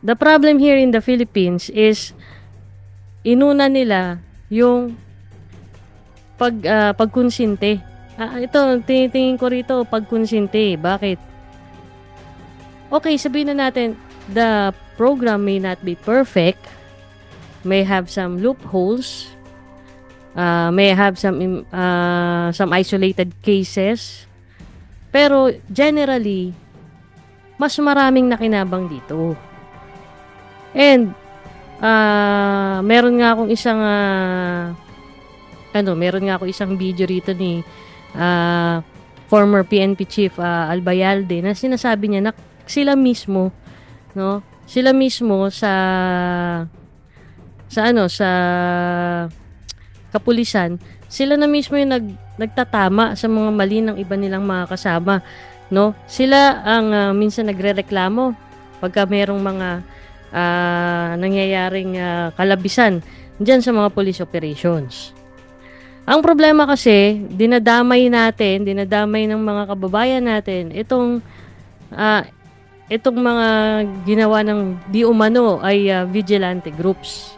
the problem here in the Philippines is inuna nila yung pagkonsinte. Ito, tinitingin ko rito, pagkonsinte. Bakit? Okay, sabihin na natin, the program may not be perfect, may have some loopholes, may have some isolated cases, pero generally, mas maraming nakinabang dito. And, meron nga akong isang video rito ni former PNP Chief Albayalde na sinasabi niya na sila mismo sa kapulisan, sila na mismo yung nagtatama sa mga mali ng iba nilang mga kasama, no? Sila ang minsan nagrereklamo pagka merong mga nangyayaring kalabisan diyan sa mga police operations. Ang problema kasi, dinadamay ng mga kababayan natin itong mga ginawa ng di umano ay vigilante groups.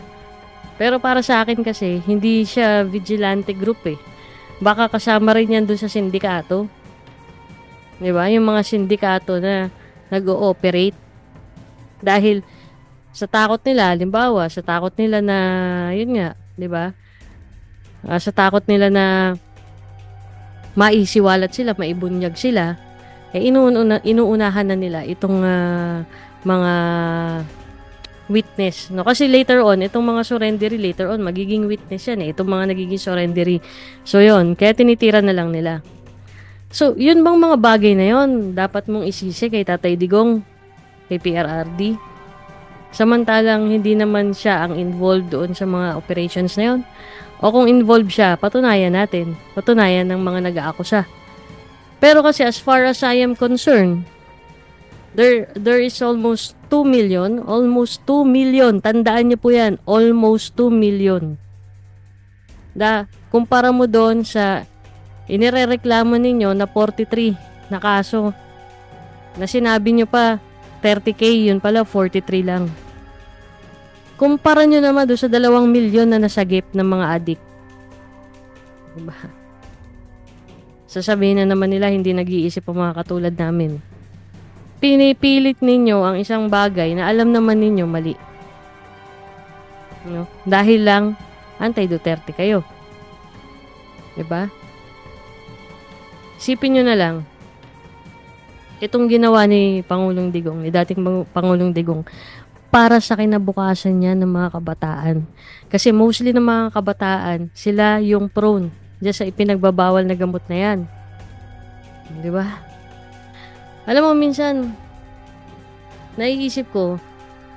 Pero para sa akin kasi, hindi siya vigilante group eh. Baka kasama rin yan dun sa sindikato. Diba? Yung mga sindikato na nag-ooperate. Dahil sa takot nila, halimbawa, sa takot nila na, yun nga, diba? Sa takot nila na maisiwalat sila, maibunyag sila, inuunahan na nila itong mga witness, no? Kasi later on, itong mga surrendery, later on, magiging witness yan eh. Itong mga nagiging surrendery. So, yun. Kaya tinitira na lang nila. So, yun bang mga bagay na yun, dapat mong isisi kay Tatay Digong, kay PRRD? Samantalang, hindi naman siya ang involved doon sa mga operations na yun. O kung involved siya, patunayan natin. Patunayan ng mga nag-aakusa. Pero kasi, as far as I am concerned, there is almost 2 million. Tandaan niyo po yan. Almost 2 million. Kumpara mo doon sa inirereklamo ninyo na 43 na kaso. Na sinabi niyo pa 30K, yun pala 43 lang. Kumpara niyo naman doon sa 2 milyon na nasagip ng mga adik. Diba? Sasabihin na naman nila hindi nag-iisip ang mga katulad namin. Pinipilit ninyo ang isang bagay na alam naman ninyo mali. No? Dahil lang anti-Duterte kayo. Diba? Isipin nyo na lang, itong ginawa ni Pangulong Digong, ni dating Pangulong Digong, para sa kinabukasan niya ng mga kabataan. Kasi mostly ng mga kabataan, sila yung prone dyan sa ipinagbabawal na gamot na yan. Diba? Alam mo, minsan, naiisip ko,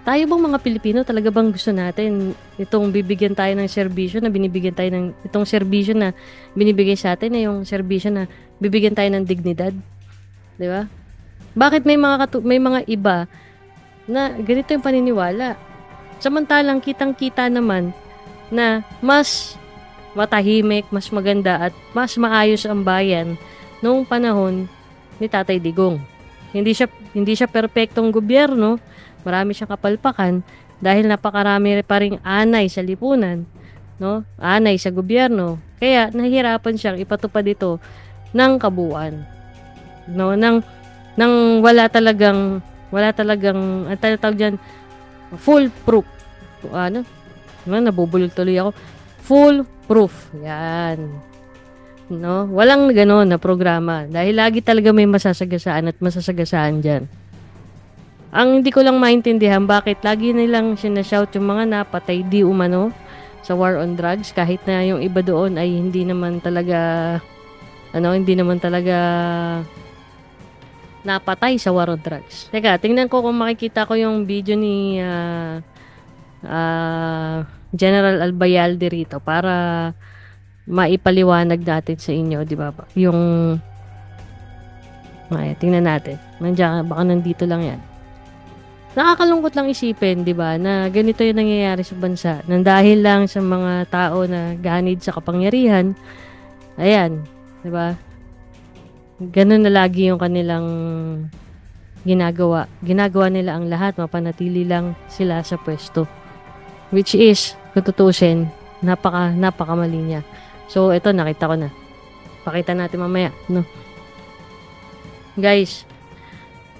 tayo bang mga Pilipino talaga bang gusto natin itong bibigyan tayo ng serbisyo na binibigyan tayo ng, itong serbisyo na binibigay sa atin na yung serbisyo na bibigyan tayo ng dignidad? Di ba? Bakit may mga iba na ganito yung paniniwala? Samantalang kitang-kita naman na mas matahimik, mas maganda at mas maayos ang bayan noong panahon ni Tatay Digong. Hindi siya perpektong gobyerno, marami siyang kapalpakan dahil napakarami pa ring anay sa lipunan, no? Anay sa gobyerno. Kaya nahihirapan siyang ipatupad ito ng kabuuan. No, nang wala talagang ang tawag diyan, full proof. Nabubulol tuloy ako. Full proof. Yan. No? Walang gano'n na programa. Dahil lagi talaga may masasagasaan at masasagasaan dyan. Ang hindi ko lang maintindihan, bakit lagi nilang sinashout yung mga napatay di umano sa war on drugs, kahit na yung iba doon ay hindi naman talaga napatay sa war on drugs. Teka, tingnan ko kung makikita ko yung video ni General Albayalde rito para maipaliwanag natin sa inyo, di ba? Tingnan natin. Baka nandito lang yan. Nakakalungkot lang isipin, di ba, na ganito yung nangyayari sa bansa. Nang dahil lang sa mga tao na ganid sa kapangyarihan, ayan, di ba? Ganun na lagi yung kanilang ginagawa nila ang lahat, mapanatili lang sila sa pwesto. Which is, kung tutusin, napakamali niya. So, ito, nakita ko na. Pakita natin mamaya, no? Guys,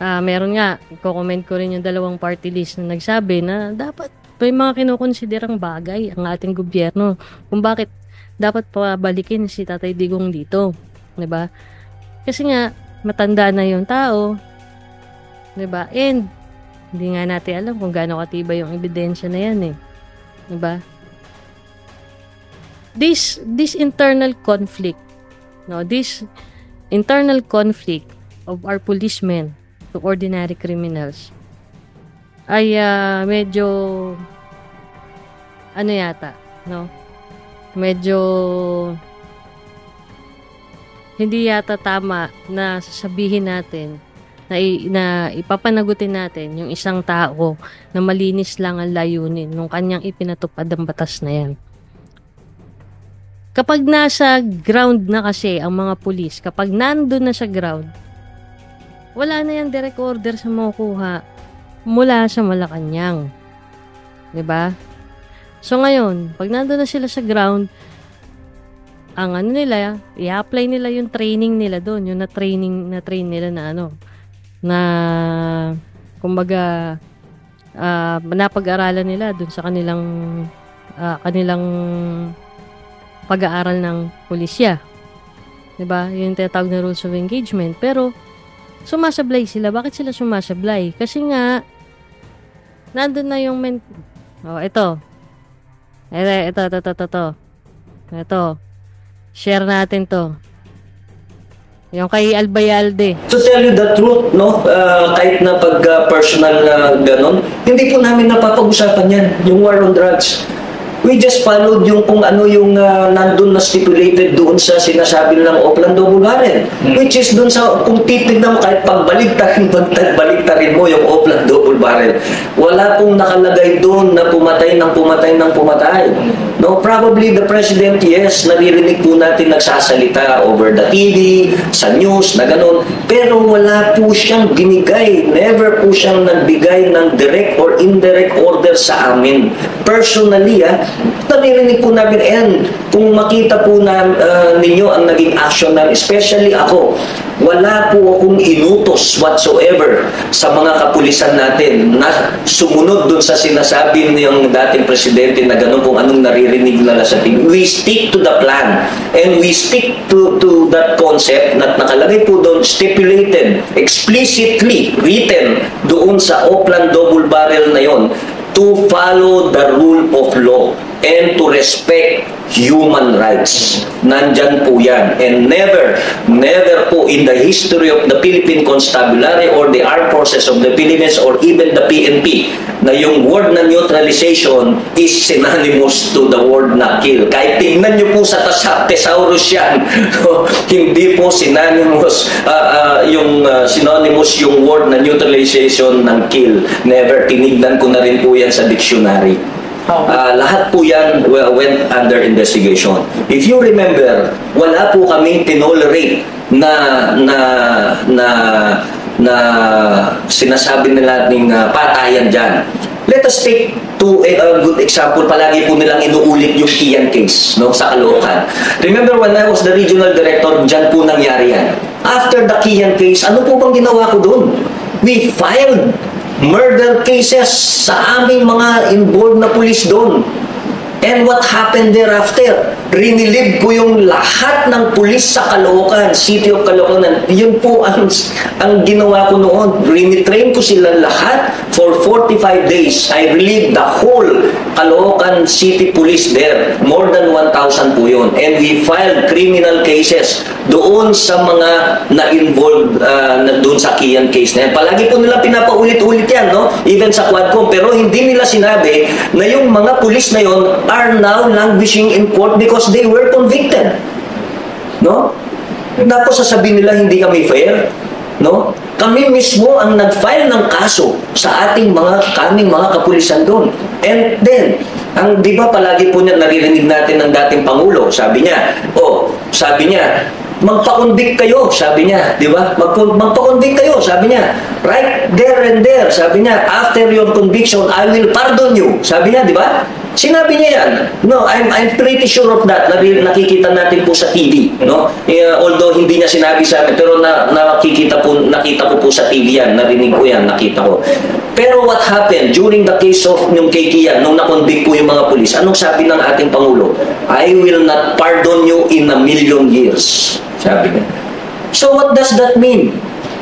meron nga, i-comment ko rin yung dalawang party list na nagsabi na dapat may mga kinukonsiderang bagay ang ating gobyerno kung bakit dapat pabalikin si Tatay Digong dito. 'Di ba? Kasi nga, matanda na yung tao. 'Di ba? And hindi nga natin alam kung gaano katibay yung ebidensya na yan eh. 'Di ba? This internal conflict, no, this internal conflict of our policemen to ordinary criminals ay medyo ano yata, no? Medyo hindi yata tama na sasabihin natin na ipapanagutin natin yung isang tao na malinis lang ang layunin nung kanyang ipinatupad ang batas na yan. Kapag nasa ground na kasi ang mga pulis, kapag nandun na sa ground, wala na yan direct order sa makukuha mula sa Malacanang. 'Di ba? So ngayon, pag nandun na sila sa ground, ang ano nila, i-apply nila yung training nila doon, yung na-train nila na ano, na kumbaga napag-aralan nila doon sa kanilang pag-aaral ng pulisya. 'Di ba? Yung tinatawag na rules of engagement. Pero sumasablay sila. Bakit sila sumasablay? Kasi nga nandun na yung ito. Ito. Share natin to. Yung kay Albayalde. To tell you the truth, no, kahit na pag personal na ganon, hindi po namin napapag-usapan yan, yung war on drugs. We just followed yung kung ano yung nandun na stipulated doon sa sinasabi ng Oplan Double Barrel. Which is doon sa, kung titignan mo, kahit pagbaligtarin mo yung Oplan Double Barrel, wala pong nakalagay doon na pumatay. No, probably the President, yes, naririnig po natin nagsasalita over the TV, sa news, na gano'n. Pero wala po siyang binigay. Never po siyang nagbigay ng direct or indirect order sa amin. Personally, naririnig po namin, and kung makita po ninyo ang naging action namin, especially ako, wala po akong inutos whatsoever sa mga kapulisan natin na sumunod dun sa sinasabi ng dating presidente na gano'n kung anong naririnig nila sa TV. We stick to the plan and we stick to that concept na nakalagay po doon, stipulated, explicitly written doon sa Oplan Double Barrel na yon, to follow the rule of law and to respect human rights. Nandyan po yan. And never po in the history of the Philippine Constabulary or the Armed Forces of the Philippines or even the PNP na yung word na neutralization is synonymous to the word na kill. Kahit tingnan nyo po sa thesaurus yan, hindi po synonymous synonymous yung word na neutralization ng kill. Never. Tinignan ko na rin po yan sa dictionary. Lahat po yan went under investigation. If you remember, wala po kaming tinolerate na sinasabi nila ng patayan dyan. Let us take to a good example. Palagi po nilang inuulit yung Kian case, no, sa Caloocan. Remember when I was the regional director, dyan po nangyari yan. After the Kian case, ano po bang ginawa ko doon? We filed murder cases sa aming mga involved na pulis doon. And what happened thereafter? Rinilib ko yung lahat ng pulis sa Caloocan, City of Caloocan. Yun po ang ginawa ko noon. Rinitrain ko sila lahat for 45 days. I relieved the whole Caloocan City Police there. More than 1,000 po yun. And we filed criminal cases doon sa mga na-involved doon sa Kian case na yan. Palagi po nila pinapaulit-ulit yan, no? Even sa Quadcom. Pero hindi nila sinabi na yung mga pulis na yon are now languishing in court because they were convicted. No? Tapos sasabihin nila hindi kami fair. No? Kami mismo ang nag-file ng kaso sa kaming mga kapulisan doon. And then, di ba palagi po niya naririnig natin ng dating Pangulo, sabi niya, magpa-convict kayo, sabi niya, di ba? Magpa-convict kayo, sabi niya. Right there and there, sabi niya, after your conviction, I will pardon you. Sabi niya, di ba? Sinabi niya yan. No, I'm pretty sure of that. Nakikita natin po sa TV, no? Although hindi niya sinabi sa amin, pero nakita ko po sa TV yan, narinig ko yan, nakita ko. Pero what happened during the case of yung kay Kian, nung na-convict po yung mga pulis, anong sabi ng ating Pangulo? I will not pardon you in 1,000,000 years. Sabi niya. So what does that mean?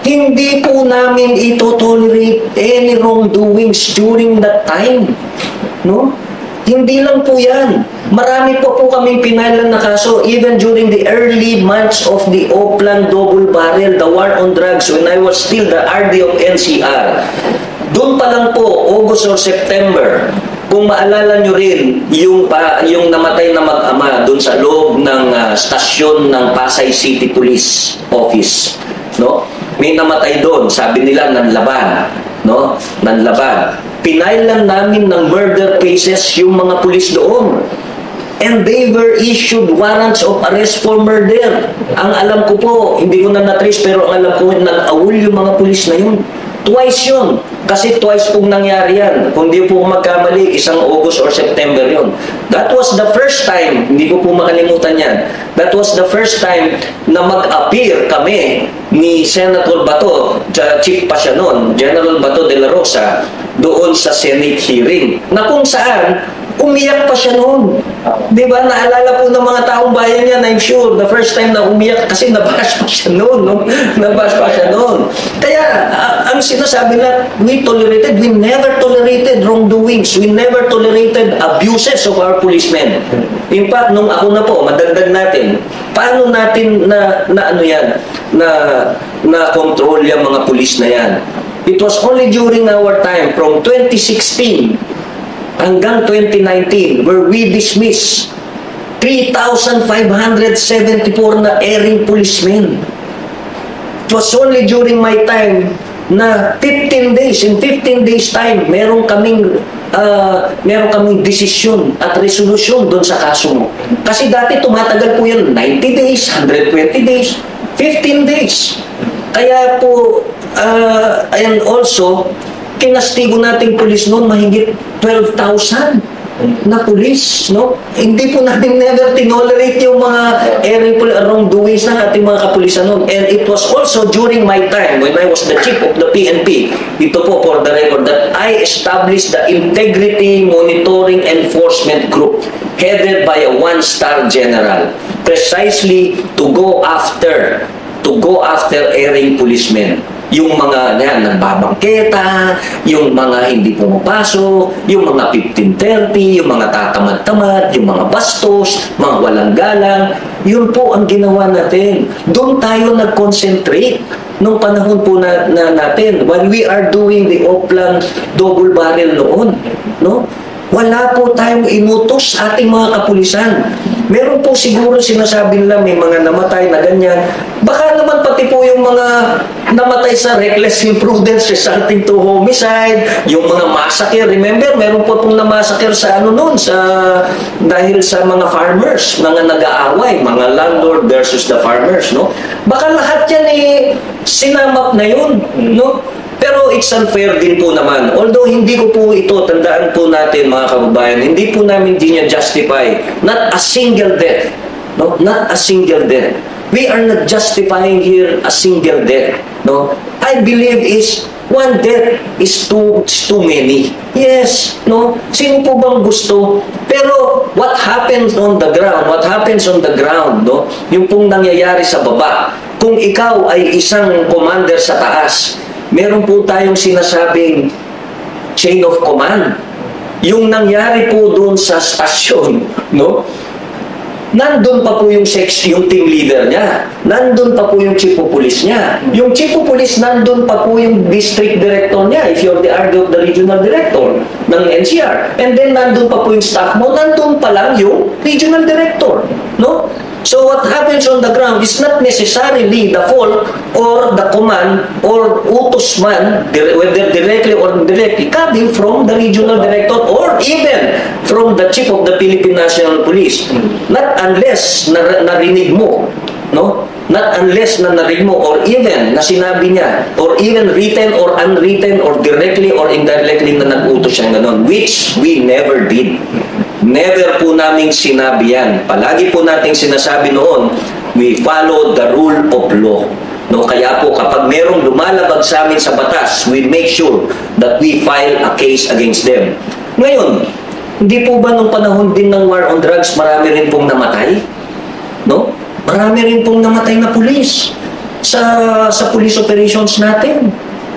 Hindi po namin ito tolerate any wrongdoings during that time. No? Hindi lang po yan. Marami po kaming pinailan na kaso even during the early months of the Oplan Double Barrel, the war on drugs, when I was still the RD of NCR. Doon pa lang po, August or September, kung maalala nyo rin, yung namatay na mag-ama doon sa loob ng stasyon ng Pasay City Police Office. No? May namatay doon, sabi nila nanlaban. No? Nanlaban. Pinailan namin ng murder cases yung mga pulis doon. And they were issued warrants of arrest for murder. Ang alam ko po, hindi ko na na-trace, pero ang alam ko, nag-awol yung mga pulis na yun. Twice yun. Kasi twice pong nangyari yan. Kung di po magkamali, isang August or September yun. That was the first time, hindi ko po makalimutan yan, that was the first time na mag-appear kami ni Senator Bato, Chief pa siya noon, General Bato de la Rosa, doon sa Senate hearing, na kung saan umiyak pa siya noon. Di ba? Naalala po ng mga taong bayan niya, I'm sure, the first time na umiyak kasi nabash pa siya noon. No? Nabash pa siya noon. Kaya, ang sinasabi na, we never tolerated wrongdoings. We never tolerated abuses of our policemen. In fact, nung ako na po, madagdag natin, paano natin na control yung mga pulis na yan? It was only during our time, from 2016 hanggang 2019, where we dismiss 3,574 na erring policemen. It was only during my time na 15 days, in 15 days time, meron kaming desisyon at resolusyon doon sa kaso mo. Kasi dati tumatagal po yan 90 days, 120 days, 15 days. Kaya po, and also, kinastigo nating pulis noon mahigit 12,000 na pulis, no? Hindi po natin never tinolerate yung mga erring wrongdoings ng ating mga kapulisan noon. And it was also during my time when I was the chief of the PNP, ito po for the record, that I established the Integrity Monitoring Enforcement Group headed by a one-star general, precisely to go after erring policemen. Yung mga nagbabangketa, yung mga hindi pumapasok, yung mga 1530, yung mga tatamad-tamad, yung mga bastos, mga walang galang, yun po ang ginawa natin. Doon tayo nag-concentrate nung panahon po natin while we are doing the Oplan Double Barrel noon. No? Wala po tayong inutos sa ating mga kapulisan. Meron po siguro sinasabi nila may mga namatay na ganyan. Baka naman pati po yung mga namatay sa reckless imprudence resulting to homicide, yung mga massacre. Remember, meron po pong na-massacre sa dahil sa mga farmers, mga nag-aaway, mga landlord versus the farmers, no? Baka lahat yan sinamap na yun, no? Pero it's unfair din po naman. Although hindi ko po ito, tandaan po natin mga kababayan, hindi po namin justify not a single death. No? Not a single death. We are not justifying here a single death. No? I believe one death is too many. Yes, no? Sino po bang gusto? Pero what happens on the ground, no? Yung pong nangyayari sa baba. Kung ikaw ay isang commander sa taas, meron po tayong sinasabing chain of command. Yung nangyari po doon sa stasyon, no? Nandun pa po yung team leader niya. Nandun pa po yung chief of police niya. Yung chief of police, nandun pa po yung district director niya, if you're the RD of the regional director ng NCR. And then nandun pa po yung staff mo, nandun pa lang yung regional director, no? So what happens on the ground is not necessarily the fault or the command or utos man, whether directly or indirectly, coming from the regional director or even from the chief of the Philippine National Police. Not unless narinig mo no? Not unless na narinig mo or even na sinabi niya or even written or unwritten or directly or indirectly na nag-utos siya ganun, which we never did. Never po naming sinabi yan. Palagi po nating sinasabi noon, we follow the rule of law. No, kaya po kapag merong lumalabag sa amin sa batas, we make sure that we file a case against them. Ngayon, hindi po ba nung panahon din ng war on drugs, marami rin pong namatay? No? Marami rin pong namatay na pulis sa police operations natin.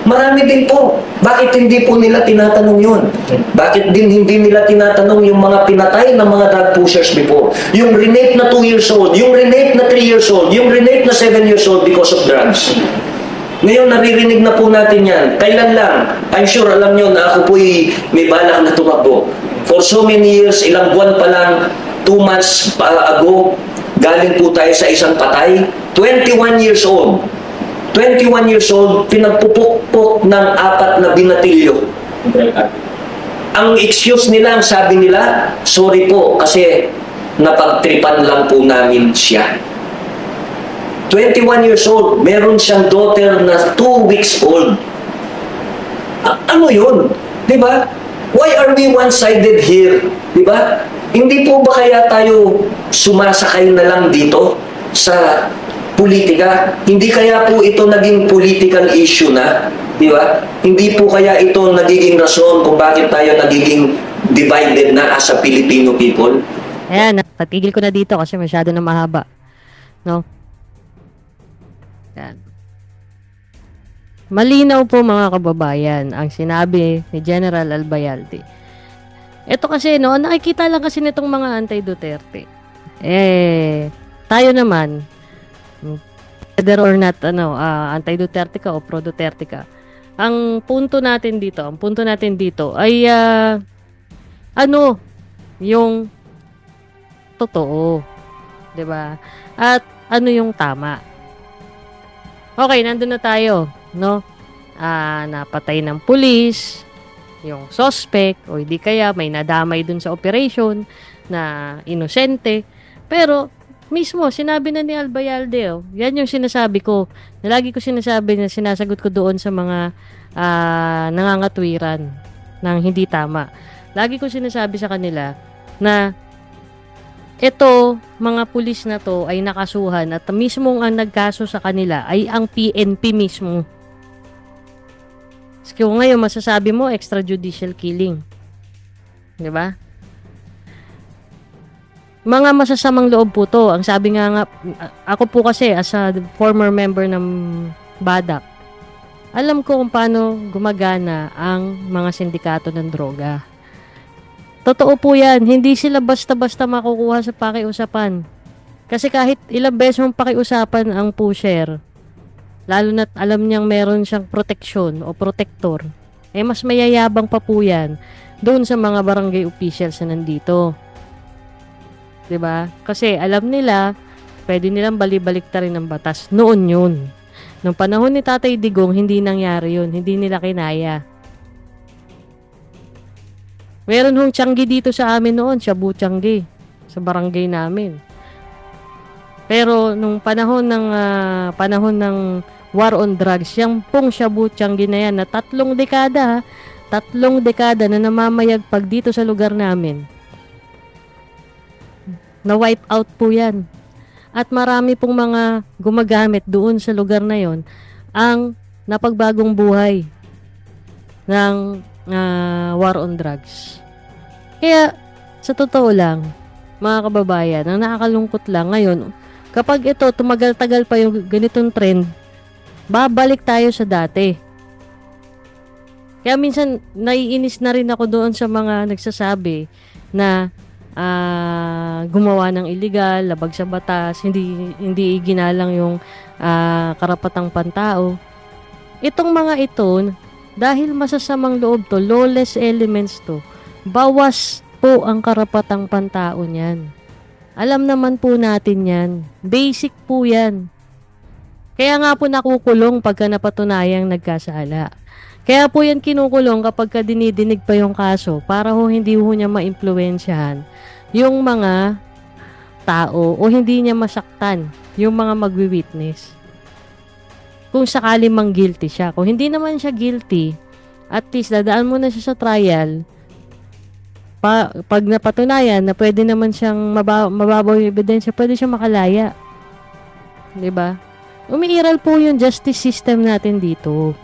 Marami din po. Bakit hindi po nila tinatanong yun? Bakit din hindi nila tinatanong yung mga pinatay na mga drug pushers before? Yung renape na 2 years old, yung renape na 3 years old, yung renape na 7 years old because of drugs. Ngayon, naririnig na po natin yan. Kailan lang? I'm sure alam nyo na ako po'y may balak na tumakbo. For so many years, ilang buwan pa lang, 2 months ago, galing po tayo sa isang patay, 21 years old. 21 years old, pinagpupukpok ng 4 na binatilyo. Ang excuse nila, ang sabi nila, sorry po, kasi napagtripan lang po namin siya. 21 years old, meron siyang daughter na 2 weeks old. Ano yun? Diba? Why are we one-sided here? Diba? Hindi po ba kaya tayo sumasakay na lang dito sa politika? Hindi kaya po ito naging political issue na? Di ba? Hindi po kaya ito nagiging rason kung bakit tayo nagiging divided na as a Filipino people? Ayan, patigil ko na dito kasi masyado na mahaba. No? Ayan. Malinaw po mga kababayan ang sinabi ni General Albayalde. Ito kasi, no, nakikita lang kasi nitong mga anti-Duterte. Tayo naman, whether or not, anti-Duterte ka o pro-Duterte ka, ang punto natin dito ay, yung totoo. 'Di ba? At ano yung tama. Okay, nandun na tayo, no? Napatay ng pulis, yung suspect, o hindi kaya may nadamay dun sa operation na inosente. Pero, mismo, sinabi na ni Albayalde, yan yung sinasabi ko. Lagi ko sinasabi na sinasagot ko doon sa mga nangangatwiran ng hindi tama. Lagi ko sinasabi sa kanila na ito, mga pulis na to ay nakasuhan at mismong ang nagkaso sa kanila ay ang PNP mismo. Kung ngayon masasabi mo extrajudicial killing. 'Di ba? Mga masasamang loob po to. Ang sabi nga ako po kasi as a former member ng BADAC, alam ko kung paano gumagana ang mga sindikato ng droga. Totoo po yan. Hindi sila basta-basta makukuha sa pakiusapan. Kasi kahit ilang beses mong pakiusapan ang pusher, lalo na't alam niyang meron siyang proteksyon o protector, mas mayayabang pa po yan doon sa mga barangay officials na nandito. 'Di ba? Kasi alam nila, pwede nilang bali-baliktarin ang batas. Noon yun. Nung panahon ni Tatay Digong, hindi nangyari yun. Hindi nila kinaya. Meron hong tiyanggi dito sa amin noon, Shabu Tiyanggi, sa barangay namin. Pero nung panahon ng war on drugs, yung pong Shabu Tiyanggi na yan, na 3 dekada na namamayagpag dito sa lugar namin, na wipe out po yan. At marami pong mga gumagamit doon sa lugar na yon ang napagbagong buhay ng war on drugs. Kaya, sa totoo lang, mga kababayan, ang nakakalungkot lang ngayon, kapag ito, tumagal-tagal pa yung ganitong trend, babalik tayo sa dati. Kaya minsan, naiinis na rin ako doon sa mga nagsasabi na gumawa ng illegal, labag sa batas, hindi ginalang yung karapatang pantao. Itong mga ito, dahil masasamang loob to, lawless elements to, bawas po ang karapatang pantao niyan. Alam naman po natin yan. Basic po yan. Kaya nga po nakukulong pagka napatunayang nagkasala. Kaya po yan kinukulong kapag dinidinig pa yung kaso para hindi niya maimpluwensyahan yung mga tao o hindi niya masaktan yung mga magwi-witness. Kung sakali mang guilty siya. Kung hindi naman siya guilty, at least dadaan mo na siya sa trial. Pag napatunayan na pwede naman siyang mababaw yung ebidensya, pwede siyang makalaya. 'Di ba? Umiiral po yung justice system natin dito.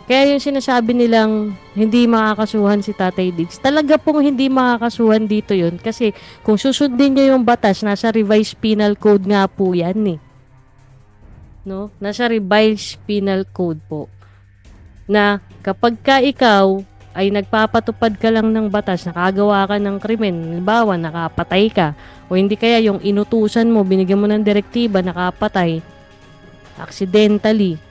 Kaya yung sinasabi nilang hindi makakasuhan si Tatay Diggs, talaga pong hindi makakasuhan dito yun. Kasi kung susundin nyo yung batas, nasa revised penal code nga po yan eh. No? Nasa revised penal code po. Na kapag ka ikaw ay nagpapatupad ka lang ng batas, nakagawa ka ng krimen, halimbawa nakapatay ka, o hindi kaya yung inutusan mo, binigyan mo ng direktiba, nakapatay, accidentally,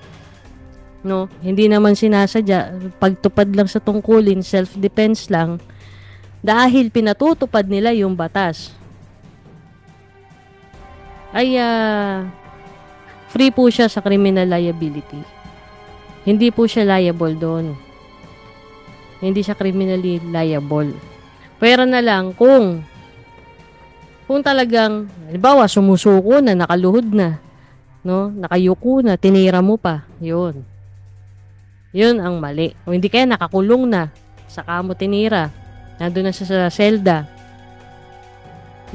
no, hindi naman sinasadya, pagtupad lang sa tungkulin, self-defense lang, dahil pinatutupad nila yung batas, ay free po siya sa criminal liability. Hindi po siya liable doon. Hindi siya criminally liable. Pero na lang kung talagang, halimbawa, sumusuko na, nakaluhod na, no, nakayuko na, tinira mo pa, yun ang mali. O hindi kaya nakakulong na, saka mo tinira, nandun na siya sa selda.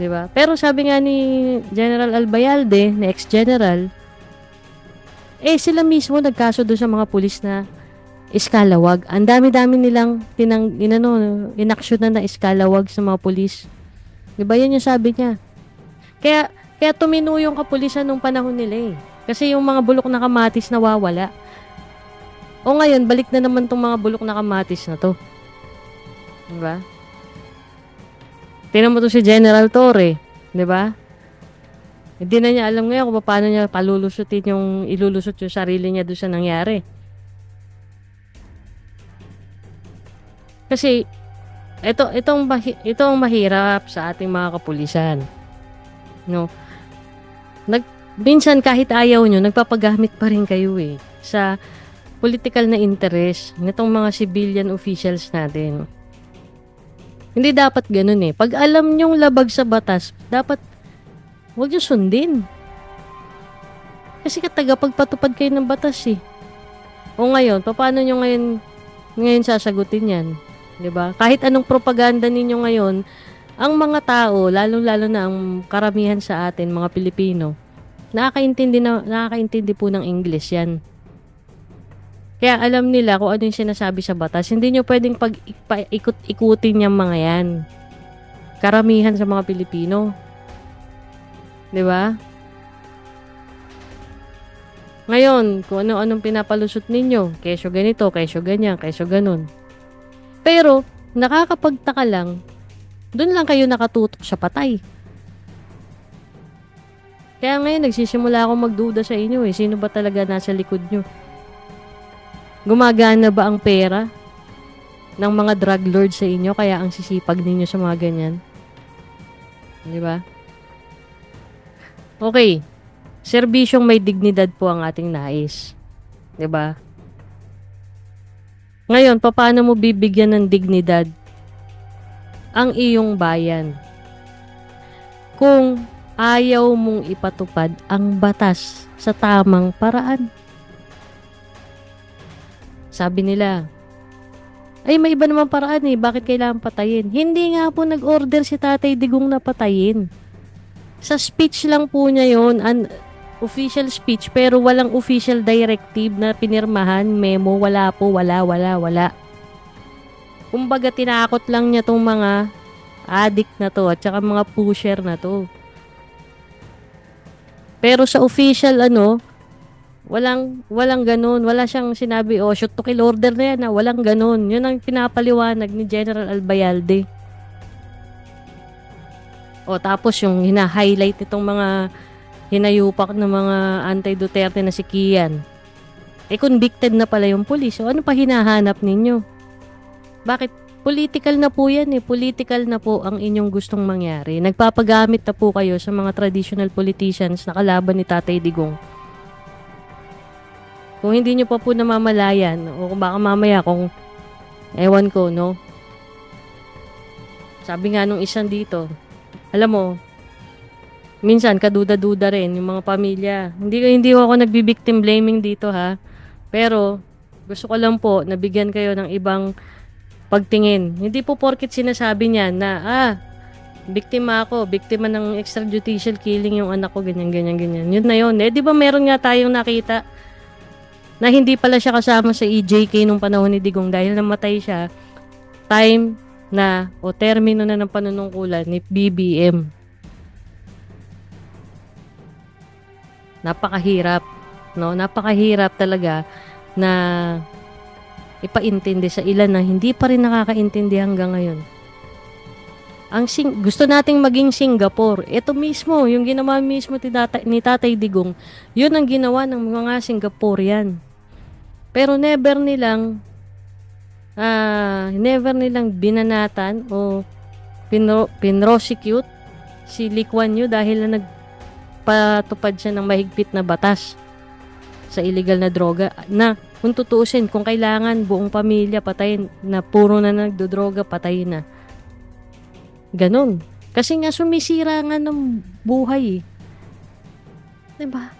Diba? Pero sabi nga ni General Albayalde, na ex-general, sila mismo nagkaso doon sa mga pulis na iskalawag. Ang dami-dami nilang inaksyonan na iskalawag sa mga pulis. Diba? Yan yung sabi niya. Kaya tumino yung kapulisan nung panahon nila eh. Kasi yung mga bulok na kamatis nawawala. O ngayon, balik na naman tong mga bulok na kamatis na to. Diba? Tingnan mo to si General Torre. Diba? Hindi na niya alam ngayon kung paano niya ilulusot yung sarili niya doon sa nangyari. Kasi, itong mahirap sa ating mga kapulisan. No? Minsan kahit ayaw nyo, nagpapagamit pa rin kayo eh. Sa political na interest nitong mga civilian officials natin. Hindi dapat ganun eh. Pag alam nyong labag sa batas, dapat huwag nyo sundin. Kasi tagapagpatupad kayo ng batas eh. O ngayon, paano nyo ngayon sasagutin yan? Diba? Kahit anong propaganda ninyo ngayon, ang mga tao, lalo-lalo na ang karamihan sa atin, mga Pilipino, nakakaintindi po ng English yan. Kaya alam nila kung ano yung sinasabi sa batas. Hindi nyo pwedeng ikut-ikutin yung mga yan. Karamihan sa mga Pilipino. Diba? Ngayon, kung ano-anong pinapalusot ninyo, kesyo ganito, kesyo ganyan, kesyo ganun. Pero, nakakapagtaka lang, dun lang kayo nakatutok sa patay. Kaya ngayon, nagsisimula akong magduda sa inyo eh. Sino ba talaga nasa likod nyo? Gumagana ba ang pera ng mga drug lords sa inyo kaya ang sisipag ninyo sa mga ganyan? Di ba? Okay. Serbisyong may dignidad po ang ating nais. Di ba? Ngayon, paano mo bibigyan ng dignidad ang iyong bayan kung ayaw mong ipatupad ang batas sa tamang paraan? Sabi nila, ay may iba naman paraan eh, bakit kailangan patayin? Hindi nga po nag-order si Tatay Digong na patayin. Sa speech lang po niya yun, official speech, pero walang official directive na pinirmahan, memo, wala po, wala. Kumbaga tinakot lang niya tong mga addict na to at saka mga pusher na to. Pero sa official walang ganun. Wala siyang sinabi, shoot to kill order na yan. Walang ganun. Yun ang pinapaliwanag ni General Albayalde. Tapos yung hina-highlight itong mga hinayupak ng mga anti-Duterte na si Kian. Convicted na pala yung pulis. Ano pa hinahanap ninyo? Bakit? Political na po yan eh. Political na po ang inyong gustong mangyari. Nagpapagamit na po kayo sa mga traditional politicians na kalaban ni Tatay Digong. Kung hindi nyo pa po namamalayan, o kung baka mamaya kung, ewan ko, no? Sabi nga nung isang dito, alam mo, minsan kaduda-duda rin yung mga pamilya. Hindi ako nagbi-victim blaming dito ha. Pero gusto ko lang po nabigyan kayo ng ibang pagtingin. Hindi po porket sinasabi niya na biktima ng extrajudicial killing yung anak ko, ganyan, ganyan, ganyan. Yun na yun. Di ba meron nga tayong nakita na hindi pala siya kasama sa EJK nung panahon ni Digong dahil namatay siya time na o termino na ng panunungkulan ni BBM. Napakahirap, no? Napakahirap talaga na ipaintindi sa ilan na hindi pa rin nakakaintindi hanggang ngayon. Gusto nating maging Singapore. Ito mismo, yung ginawa mismo ni Tatay Digong, yun ang ginawa ng mga Singaporean. Pero never nilang binanatan o pinrosecute si Lee Kuan Yew dahil na nagpatupad siya ng mahigpit na batas sa illegal na droga na kung tutuusin, kung kailangan buong pamilya patayin na puro na nagdodroga, patayin na. Ganon. Kasi nga sumisira nga ng buhay. Diba?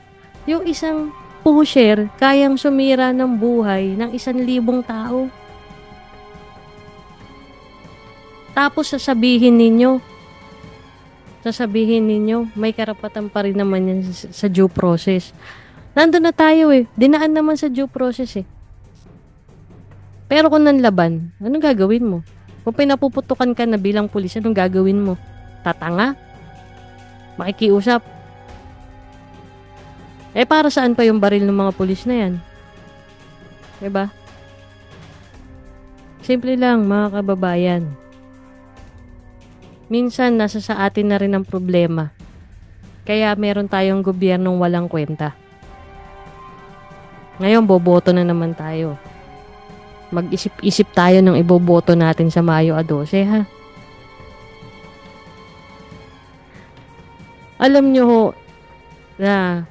Yung isang pusher, kayang sumira ng buhay ng 1,000 tao. Tapos sasabihin ninyo, may karapatan pa rin naman yan sa due process. Nandun na tayo dinaan naman sa due process Pero kung nanlaban, anong gagawin mo? Kung pinapuputukan ka na bilang pulis, anong gagawin mo? Tatanga? Makikiusap? Para saan pa yung baril ng mga pulis na yan? Diba? Simple lang, mga kababayan. Minsan, nasa sa atin na rin ang problema. Kaya meron tayong gobyernong walang kwenta. Ngayon, boboto na naman tayo. Mag-isip-isip tayo ng iboboto natin sa Mayo 12, ha? Alam nyo ho na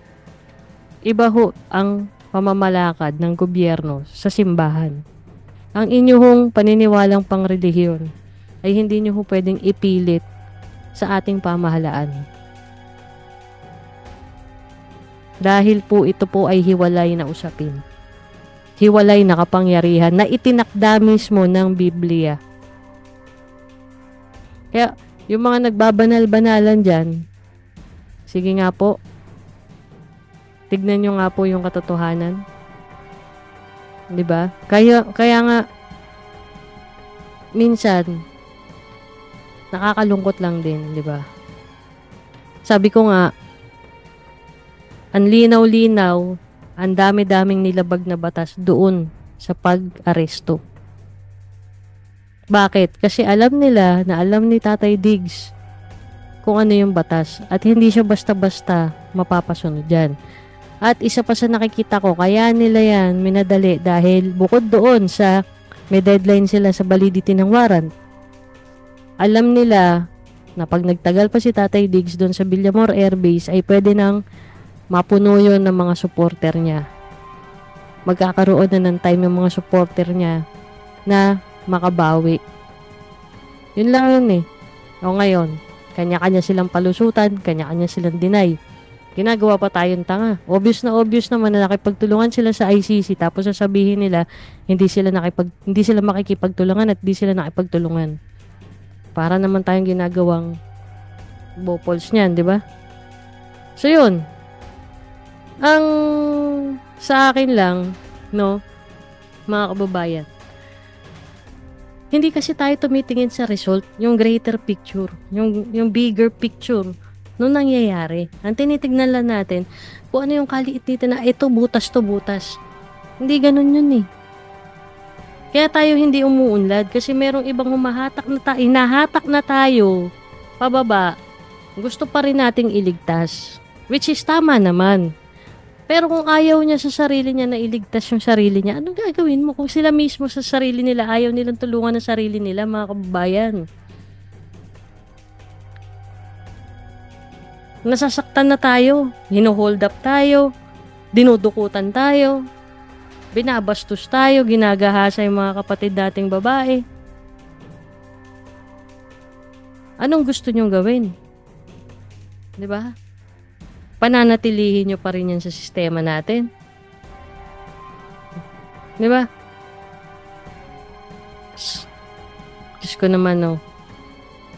iba ho ang pamamalakad ng gobyerno sa simbahan. Ang inyong paniniwalang pangrelihiyon ay hindi nyo ho pwedeng ipilit sa ating pamahalaan. Dahil po ito po ay hiwalay na usapin. Hiwalay na kapangyarihan na itinakda mismo ng Biblia. Kaya, yung mga nagbabanal-banalan dyan, sige nga po, tignan nyo nga po yung katotohanan. Diba? Kaya nga, minsan, nakakalungkot lang din, diba? Sabi ko nga, ang linaw-linaw, ang dami-daming nilabag na batas doon sa pag-aresto. Bakit? Kasi alam nila na alam ni Tatay Diggs kung ano yung batas at hindi siya basta-basta mapapasunod dyan. At isa pa sa nakikita ko, kaya nila yan minadali dahil bukod doon sa may deadline sila sa validity ng warrant, alam nila na pag nagtagal pa si Tatay Diggs doon sa Villamor Air Base ay pwede nang mapuno yun ng mga supporter niya. Magkakaroon na ng time yung mga supporter niya na makabawi. Yun lang yun O ngayon, kanya-kanya silang palusutan, kanya-kanya silang deny. Ginagawa pa tayong tanga. Obvious naman na nakipagtulungan sila sa ICC tapos sasabihin nila hindi sila makikipagtulungan at hindi sila nakipagtulungan. Para naman tayong ginagawang bopols niyan, di ba? So yun. Ang sa akin lang, mga kababayan, hindi kasi tayo tumitingin sa result, yung greater picture, yung bigger picture nung nangyayari. Ang tinitignan lang natin, kung ano yung kaliit nito na ito, butas to butas. Hindi ganun yun Kaya tayo hindi umuunlad kasi merong ibang hinahatak na tayo pababa. Gusto pa rin nating iligtas. Which is tama naman. Pero kung ayaw niya sa sarili niya na iligtas yung sarili niya, anong gagawin mo kung sila mismo sa sarili nila ayaw nilang tulungan ng sarili nila, mga kababayan? Nasasaktan na tayo, hinuhold up tayo, dinudukutan tayo, binabastos tayo, ginagahasa yung mga kapatid dating babae. Anong gusto niyong gawin? 'Di ba? pananatilihin nyo pa rin yan sa sistema natin. Di ba? Diyos ko naman, no.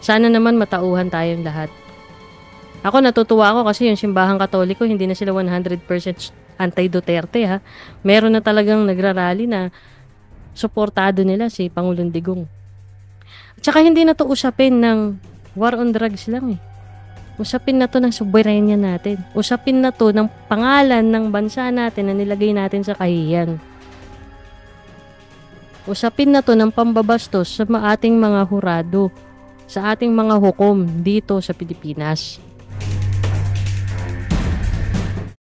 Sana naman matauhan tayong lahat. Ako, natutuwa ako kasi yung simbahang Katoliko, hindi na sila 100% anti-Duterte, ha. Meron na talagang nagrarally na suportado nila si Pangulong Digong. At saka hindi na to usapin ng war on drugs lang, eh. Usapin na to ng soberanya natin. Usapin na to ng pangalan ng bansa natin na nilagay natin sa kahiyan. Usapin na to ng pambabastos sa ating mga hurado, sa ating mga hukom dito sa Pilipinas.